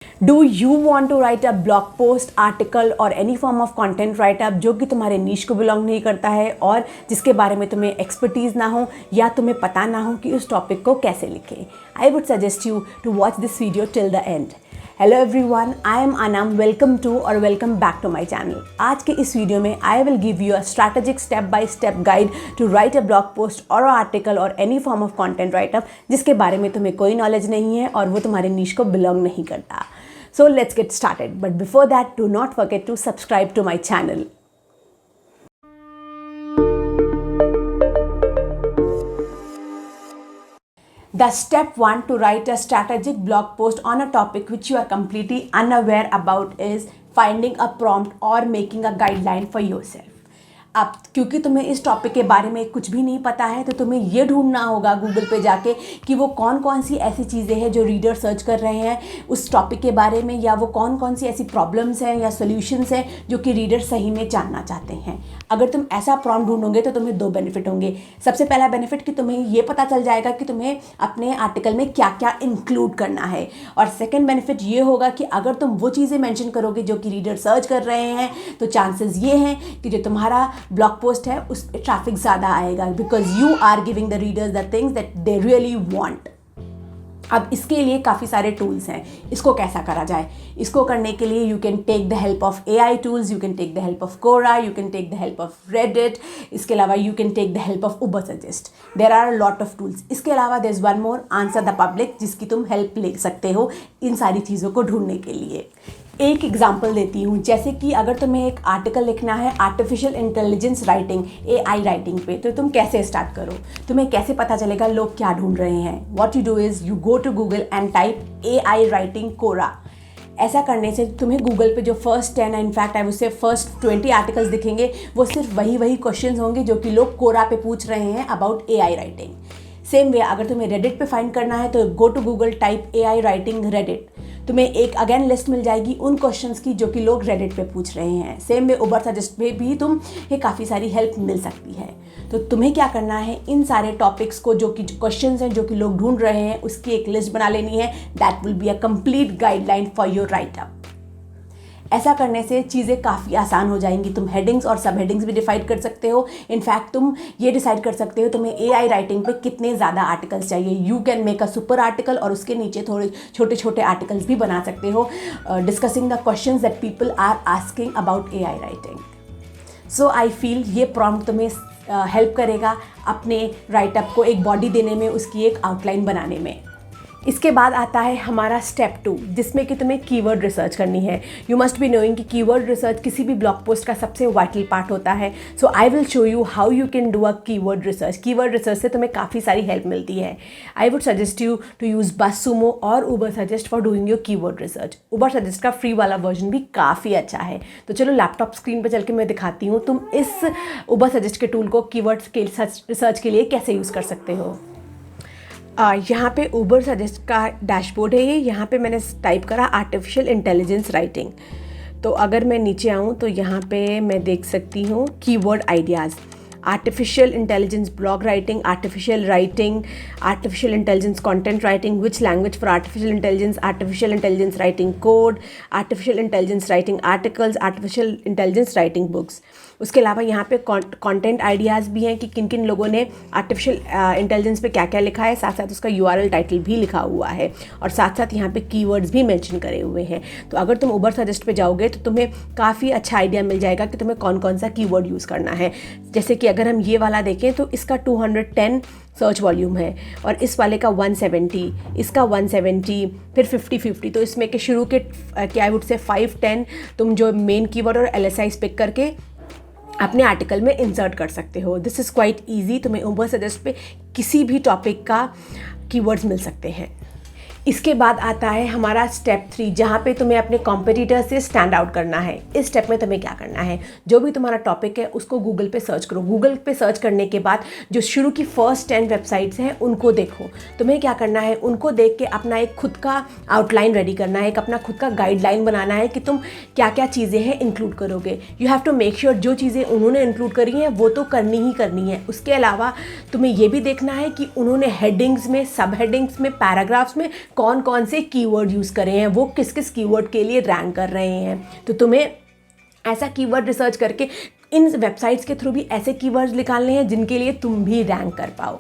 Do you want to write a blog post, article और any form of content writeup जो कि तुम्हारे नीश को बिलोंग नहीं करता है और जिसके बारे में तुम्हें एक्सपर्टीज़ ना हो या तुम्हें पता ना हो कि उस टॉपिक को कैसे लिखें? I would suggest you to watch this video till the end. Hello everyone, I am Anam, welcome to और welcome back to my channel. आज के इस वीडियो में I will give you a strategic step by step guide to write a blog post और article और any form of content writeup जिसके बारे में तुम्हें कोई नॉलेज नहीं है और वो तुम्हारे नीश को बिलोंग नहीं करता। So let's get started. But before that, do not forget to subscribe to my channel. The step 1 to write a strategic blog post on a topic which you are completely unaware about is finding a prompt or making a guideline for yourself. अब क्योंकि तुम्हें इस topic के बारे में कुछ भी नहीं पता है तो तुम्हें ये ढूंढना होगा गूगल पे जाके कि वो कौन कौन सी ऐसी चीज़ें हैं जो रीडर सर्च कर रहे हैं उस टॉपिक के बारे में, या वो कौन कौन सी ऐसी प्रॉब्लम्स हैं या सॉल्यूशंस हैं जो कि रीडर सही में जानना चाहते हैं। अगर तुम ऐसा प्रॉम्प्ट ढूंढोगे तो तुम्हें दो बेनिफिट होंगे। सबसे पहला बेनिफिट कि तुम्हें ये पता चल जाएगा कि तुम्हें अपने आर्टिकल में क्या क्या इंक्लूड करना है, और सेकेंड बेनिफिट ये होगा कि अगर तुम वो चीज़ें मेंशन करोगे जो कि रीडर सर्च कर रहे हैं तो चांसेस ये हैं कि जो तुम्हारा ब्लॉग पोस्ट है उस पर ट्रैफिक ज़्यादा आएगा, because you are giving the readers the things that they really want. अब इसके लिए काफ़ी सारे टूल्स हैं। इसको कैसा करा जाए? इसको करने के लिए you can take the help of AI tools, you can take the help of Quora, you can take the help of Reddit. इसके अलावा you can take the help of Ubersuggest. There are lot of tools. इसके अलावा there is one more, answer the public, जिसकी तुम help ले सकते हो इन सारी चीज़ों को ढूंढने के लिए। एक एग्जाम्पल देती हूँ, जैसे कि अगर तुम्हें एक आर्टिकल लिखना है artificial intelligence writing, AI writing पे, तो तुम कैसे स्टार्ट करो? तुम्हें कैसे पता चलेगा लोग क्या ढूंढ रहे हैं? What you do is you go to Google and type AI writing कोरा। ऐसा करने से तुम्हें गूगल पे जो फर्स्ट 10 है, इनफैक्ट आई उससे फर्स्ट 20 आर्टिकल्स दिखेंगे, वो सिर्फ वही क्वेश्चंस होंगे जो कि लोग कोरा पे पूछ रहे हैं about AI writing. Same way अगर तुम्हें रेडिट पे फाइंड करना है तो go to Google type AI writing Reddit. तुम्हें एक अगेन लिस्ट मिल जाएगी उन क्वेश्चंस की जो कि लोग रेडिट पे पूछ रहे हैं। सेम वे उबर सजेस्ट पे भी तुम्हें काफ़ी सारी हेल्प मिल सकती है। तो तुम्हें क्या करना है, इन सारे टॉपिक्स को जो कि क्वेश्चंस हैं जो कि लोग ढूंढ रहे हैं उसकी एक लिस्ट बना लेनी है। That will be a complete guideline for your write-up. ऐसा करने से चीज़ें काफ़ी आसान हो जाएंगी। तुम हेडिंग्स और सब हेडिंग्स भी डिसाइड कर सकते हो। इनफैक्ट तुम ये डिसाइड कर सकते हो तुम्हें AI राइटिंग पे कितने ज़्यादा आर्टिकल्स चाहिए। You can make a super article और उसके नीचे थोड़े छोटे छोटे आर्टिकल्स भी बना सकते हो, discussing the questions that people are asking about AI राइटिंग। सो आई फील ये प्रॉम्प्ट तुम्हें हेल्प करेगा अपने राइटअप को एक बॉडी देने में, उसकी एक आउटलाइन बनाने में। इसके बाद आता है हमारा स्टेप 2, जिसमें कि तुम्हें कीवर्ड रिसर्च करनी है। यू मस्ट बी नोइंग कि कीवर्ड रिसर्च किसी भी ब्लॉग पोस्ट का सबसे वाइटल पार्ट होता है। So I will show you how you can do a keyword research. Keyword research से तुम्हें काफ़ी सारी हेल्प मिलती है। I would suggest you to use BuzzSumo और Ubersuggest for doing your keyword research. Ubersuggest का free वाला version भी काफ़ी अच्छा है। तो चलो लैपटॉप स्क्रीन पर चल के मैं दिखाती हूँ तुम इस उबर सजेस्ट के टूल को कीवर्ड्स के रिसर्च के लिए कैसे यूज़ कर सकते हो। यहाँ पे उबर सजेस्ट का डैशबोर्ड है ये। यहाँ पे मैंने टाइप करा आर्टिफिशियल इंटेलिजेंस राइटिंग। तो अगर मैं नीचे आऊँ तो यहाँ पे मैं देख सकती हूँ keyword ideas, artificial intelligence blog writing, artificial intelligence content writing, which language for artificial intelligence writing code, artificial intelligence writing articles, artificial intelligence writing books. उसके अलावा यहाँ पे कंटेंट आइडियाज़ भी हैं कि किन किन लोगों ने आर्टिफिशियल इंटेलिजेंस पे क्या क्या लिखा है, साथ साथ उसका URL टाइटल भी लिखा हुआ है, और साथ साथ यहाँ पे कीवर्ड्स भी मेंशन करे हुए हैं। तो अगर तुम उबर सजेस्ट पे जाओगे तो तुम्हें काफ़ी अच्छा आइडिया मिल जाएगा कि तुम्हें कौन कौन सा कीवर्ड यूज़ करना है। जैसे कि अगर हम ये वाला देखें तो इसका 210 सर्च वॉल्यूम है और इस वाले का 170, इसका 170, फिर 50-50। तो इसमें के शुरू के क्या आई वुड से 5-10 तुम जो मेन कीवर्ड और LSI पिक करके अपने आर्टिकल में इंसर्ट कर सकते हो। This is quite easy. तुम्हें उबर सजेस्ट पे किसी भी टॉपिक का कीवर्ड्स मिल सकते हैं। इसके बाद आता है हमारा स्टेप 3, जहाँ पे तुम्हें अपने कॉम्पिटिटर से स्टैंड आउट करना है। इस स्टेप में तुम्हें क्या करना है, जो भी तुम्हारा टॉपिक है उसको गूगल पे सर्च करो। गूगल पे सर्च करने के बाद जो शुरू की फर्स्ट 10 वेबसाइट्स हैं उनको देखो। तुम्हें क्या करना है, उनको देख के अपना एक खुद का आउटलाइन रेडी करना है, एक अपना खुद का गाइडलाइन बनाना है कि तुम क्या क्या चीज़ें हैं इंक्लूड करोगे। You have to make sure जो चीज़ें उन्होंने इंक्लूड करी हैं वो तो करनी ही करनी है। उसके अलावा तुम्हें ये भी देखना है कि उन्होंने हेडिंग्स में, सब हेडिंग्स में, पैराग्राफ्स में कौन कौन से कीवर्ड यूज़ करे हैं, वो किस किस कीवर्ड के लिए रैंक कर रहे हैं। तो तुम्हें ऐसा कीवर्ड रिसर्च करके इन वेबसाइट्स के थ्रू भी ऐसे कीवर्ड्स निकालने हैं जिनके लिए तुम भी रैंक कर पाओ।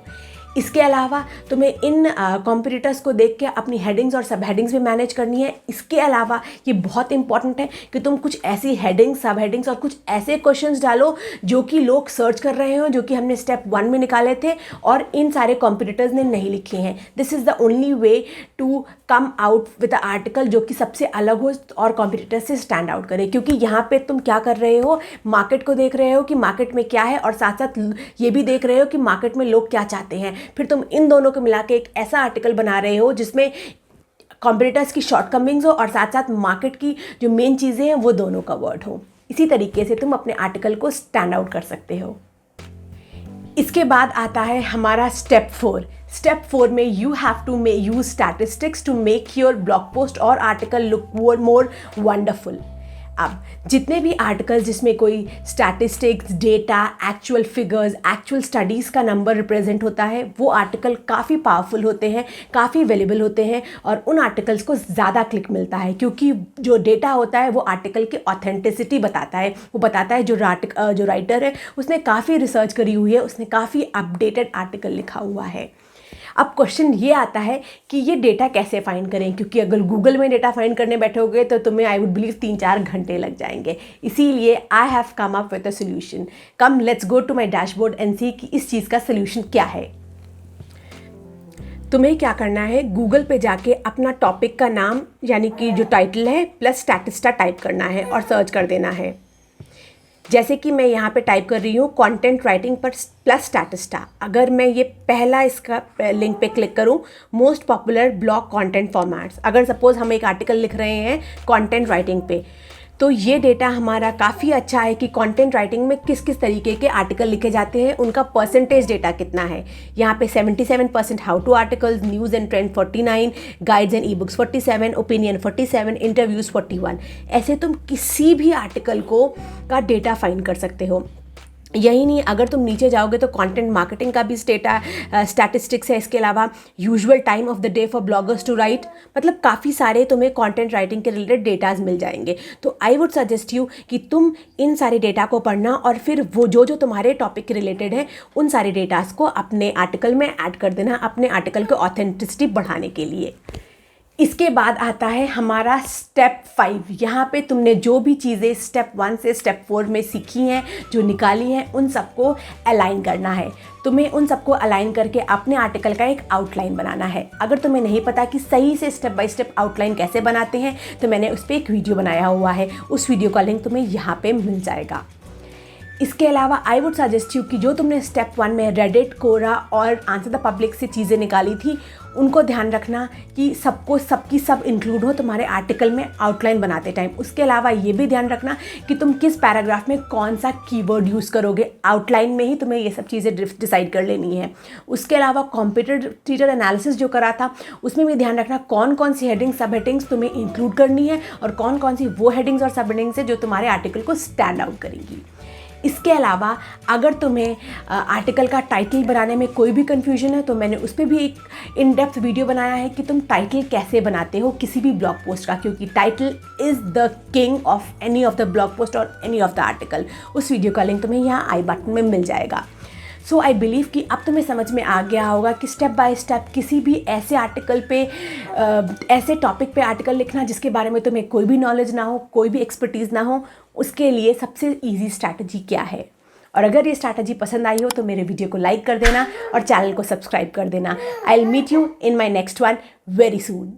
इसके अलावा तुम्हें इन कॉम्पिटिटर्स को देख के अपनी हेडिंग्स और सब हेडिंग्स भी मैनेज करनी है। इसके अलावा ये बहुत इंपॉर्टेंट है कि तुम कुछ ऐसी हेडिंग्स, सब हेडिंग्स और कुछ ऐसे क्वेश्चंस डालो जो कि लोग सर्च कर रहे हो, जो कि हमने स्टेप 1 में निकाले थे और इन सारे कॉम्पिटिटर्स ने नहीं लिखे हैं। This is the only way to come out with the article जो कि सबसे अलग हो और कॉम्पिटिटर से स्टैंड आउट करे। क्योंकि यहाँ पे तुम क्या कर रहे हो, मार्केट को देख रहे हो कि मार्केट में क्या है, और साथ साथ ये भी देख रहे हो कि मार्केट में लोग क्या चाहते हैं। फिर तुम इन दोनों को मिला के एक ऐसा आर्टिकल बना रहे हो जिसमें कॉम्पिटिटर्स की शॉर्टकमिंग्स हो और साथ साथ मार्केट की जो मेन चीज़ें हैं वो दोनों कवर्ड हो। इसी तरीके से तुम अपने आर्टिकल को स्टैंड आउट कर सकते हो। इसके बाद आता है हमारा स्टेप 4। स्टेप 4 में you have to use statistics to make your blog post और आर्टिकल लुक मोर वंडरफुल। अब जितने भी आर्टिकल्स जिसमें कोई statistics, data, actual figures, actual studies का नंबर रिप्रेजेंट होता है, वो आर्टिकल काफ़ी पावरफुल होते हैं, काफ़ी अवेलेबल होते हैं और उन आर्टिकल्स को ज़्यादा क्लिक मिलता है। क्योंकि जो डेटा होता है वो आर्टिकल की ऑथेंटिसिटी बताता है। वो बताता है जो राइटर है उसने काफ़ी रिसर्च करी हुई है, उसने काफ़ी अपडेटेड आर्टिकल लिखा हुआ है। अब क्वेश्चन ये आता है कि ये डेटा कैसे फाइंड करें, क्योंकि अगर गूगल में डेटा फाइंड करने बैठोगे तो तुम्हें आई वुड बिलीव 3-4 घंटे लग जाएंगे। इसीलिए I have come up with a solution. Come let's go to my dashboard and see कि इस चीज़ का सोल्यूशन क्या है। तुम्हें क्या करना है, गूगल पे जाके अपना टॉपिक का नाम यानी कि जो टाइटल है प्लस स्टैटिस्टा टाइप करना है और सर्च कर देना है। जैसे कि मैं यहाँ पे टाइप कर रही हूँ कंटेंट राइटिंग पर प्लस स्टैटिस्टा। अगर मैं ये पहला इसका लिंक पे क्लिक करूँ, most popular blog content formats, अगर सपोज हम एक आर्टिकल लिख रहे हैं कंटेंट राइटिंग पे, तो ये डेटा हमारा काफ़ी अच्छा है कि कंटेंट राइटिंग में किस किस तरीके के आर्टिकल लिखे जाते हैं, उनका परसेंटेज डेटा कितना है। यहाँ पे 77% how to articles, news and trend 49, guides and e books 47, opinion 47, interviews 41। ऐसे तुम किसी भी आर्टिकल का डेटा फाइंड कर सकते हो। यही नहीं, अगर तुम नीचे जाओगे तो कंटेंट मार्केटिंग का भी स्टैटिस्टिक्स है। इसके अलावा usual time of the day for bloggers to write, मतलब काफ़ी सारे तुम्हें कंटेंट राइटिंग के रिलेटेड डेटाज मिल जाएंगे। तो आई वुड सजेस्ट यू कि तुम इन सारे डेटा को पढ़ना और फिर वो जो तुम्हारे टॉपिक के रिलेटेड है उन सारे डेटाज को अपने आर्टिकल में ऐड कर देना, अपने आर्टिकल की ऑथेंटिसिटी बढ़ाने के लिए। इसके बाद आता है हमारा स्टेप 5। यहाँ पे तुमने जो भी चीज़ें स्टेप 1 से स्टेप 4 में सीखी हैं, जो निकाली हैं, उन सबको अलाइन करना है। तुम्हें उन सबको अलाइन करके अपने आर्टिकल का एक आउटलाइन बनाना है। अगर तुम्हें नहीं पता कि सही से स्टेप बाय स्टेप आउटलाइन कैसे बनाते हैं तो मैंने उस पर एक वीडियो बनाया हुआ है, उस वीडियो का लिंक तुम्हें यहाँ पर मिल जाएगा। इसके अलावा आई वुड सजेस्ट यू कि जो तुमने स्टेप 1 में रेडिट, कोरा और आंसर द पब्लिक से चीज़ें निकाली थी, उनको ध्यान रखना कि सबकी सब इंक्लूड हो तुम्हारे आर्टिकल में आउटलाइन बनाते टाइम। उसके अलावा ये भी ध्यान रखना कि तुम किस पैराग्राफ में कौन सा कीवर्ड यूज़ करोगे। आउटलाइन में ही तुम्हें ये सब चीज़ें डिसाइड कर लेनी है। उसके अलावा कॉम्पिटिटर एनालिसिस जो करा था उसमें भी ध्यान रखना कौन कौन सी हेडिंग्स, सब हेडिंग्स तुम्हें इंक्लूड करनी है और कौन कौन सी वो हेडिंग्स और सब हेडिंग्स है जो तुम्हारे आर्टिकल को स्टैंड आउट करेंगी। इसके अलावा अगर तुम्हें आर्टिकल का टाइटल बनाने में कोई भी कन्फ्यूजन है तो मैंने उस पर भी एक इन डेप्थ वीडियो बनाया है कि तुम टाइटल कैसे बनाते हो किसी भी ब्लॉग पोस्ट का, क्योंकि title is the king of any of the blog post और एनी ऑफ द आर्टिकल। उस वीडियो का लिंक तुम्हें यहाँ आई बटन में मिल जाएगा। सो आई बिलीव कि अब तुम्हें समझ में आ गया होगा कि स्टेप बाय स्टेप किसी भी ऐसे आर्टिकल पे ऐसे टॉपिक पे आर्टिकल लिखना जिसके बारे में तुम्हें कोई भी नॉलेज ना हो, कोई भी एक्सपर्टीज़ ना हो, उसके लिए सबसे ईजी स्ट्रैटेजी क्या है। और अगर ये स्ट्रैटेजी पसंद आई हो तो मेरे वीडियो को लाइक कर देना और चैनल को सब्सक्राइब कर देना। I will meet you in my next one very soon.